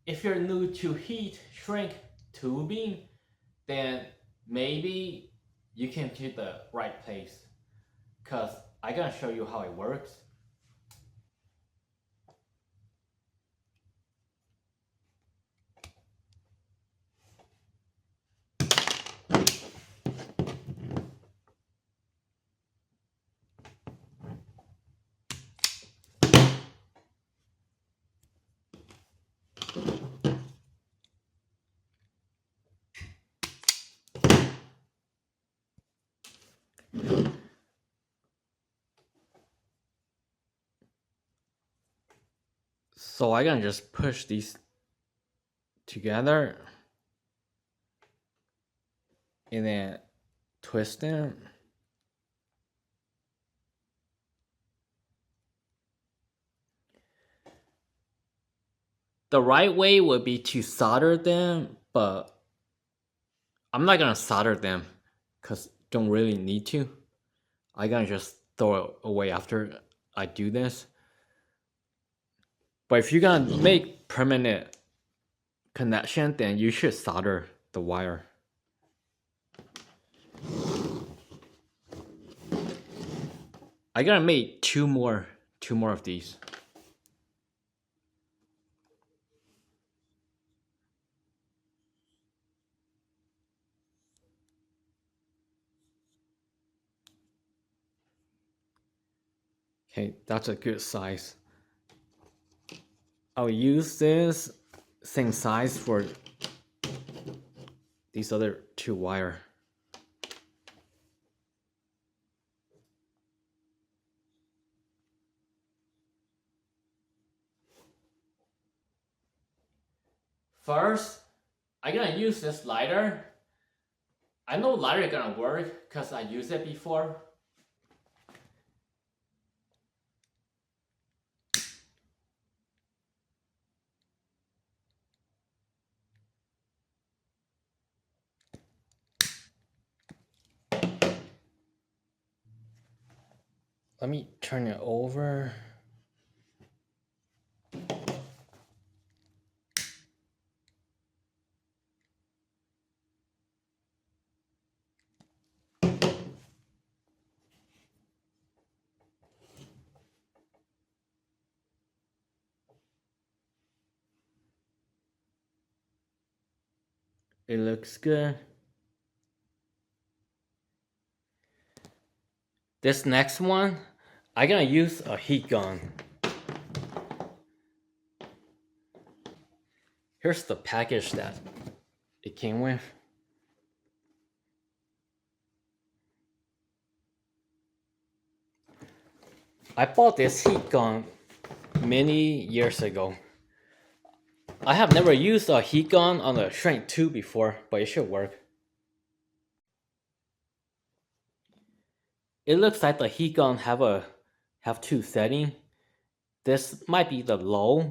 if you're new to heat shrink tubing, then maybe you came to the right place, because I'm gonna show you how it works. So I'm gonna just push these together and then twist them. The right way would be to solder them, but I'm not gonna solder them because don't really need to. I'm gonna just throw it away after I do this. But if you're gonna make permanent connection, then you should solder the wire. I gotta make two more of these. Okay, that's a good size. I'll use this same size for these other two wire. First, I'm gonna use this lighter. I know lighter gonna work because I used it before. Let me turn it over. It looks good. This next one, I'm gonna use a heat gun. Here's the package that it came with. I bought this heat gun many years ago. I have never used a heat gun on a shrink tube before, but it should work. It looks like the heat gun have two settings. This might be the low,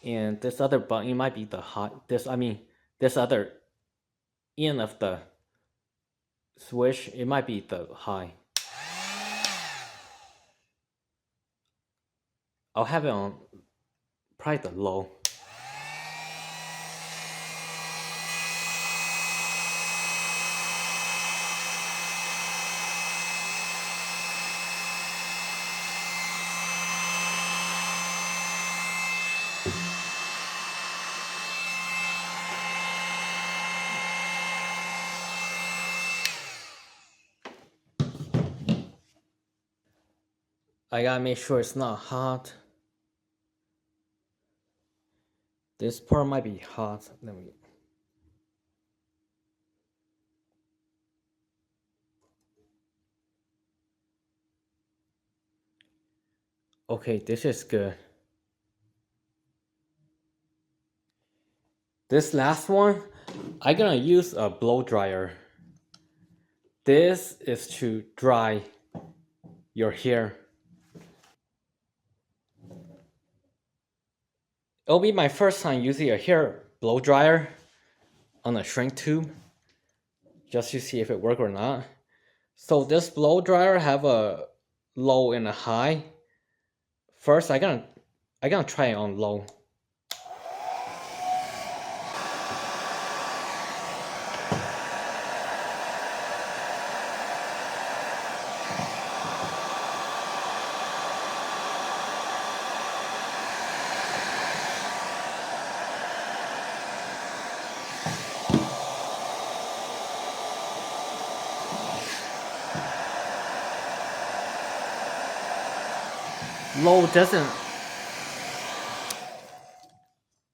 and this other button might be the high. This other end of the switch, it might be the high. I'll have it on probably the low. I gotta make sure it's not hot. This part might be hot. Okay, this is good. This last one, I'm gonna use a blow dryer. This is to dry your hair. It'll be my first time using a hair blow dryer on a shrink tube, just to see if it works or not. So this blow dryer have a low and a high. First, I'm gonna try it on low. Low doesn't.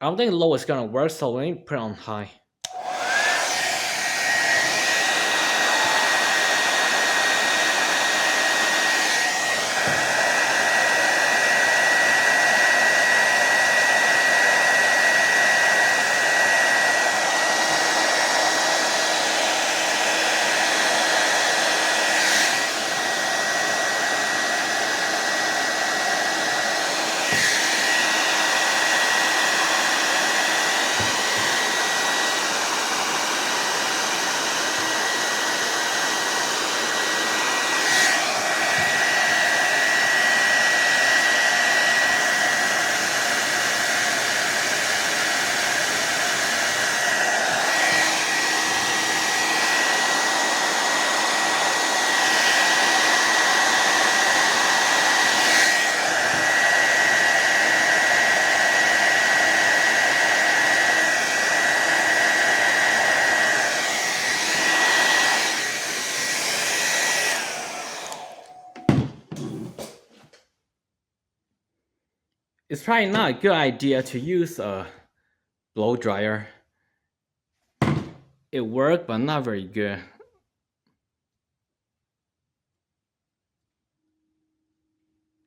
I don't think low is gonna work, so let me put it on high. It's probably not a good idea to use a blow dryer. It worked, but not very good.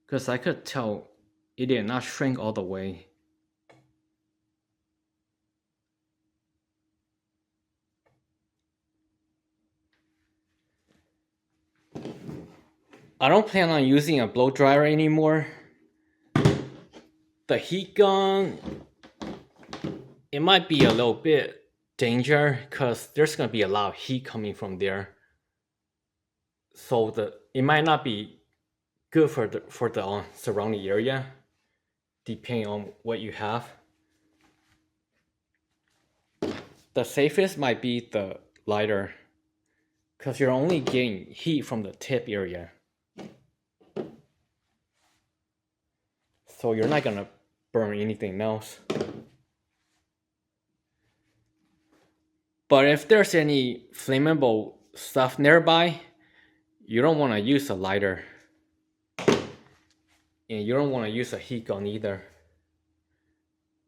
Because I could tell it did not shrink all the way. I don't plan on using a blow dryer anymore. The heat gun, it might be a little bit danger because there's gonna be a lot of heat coming from there. So it might not be good for the surrounding area, depending on what you have. The safest might be the lighter, because you're only getting heat from the tip area. So you're not gonna burn anything else. But if there's any flammable stuff nearby, you don't want to use a lighter. And you don't want to use a heat gun either.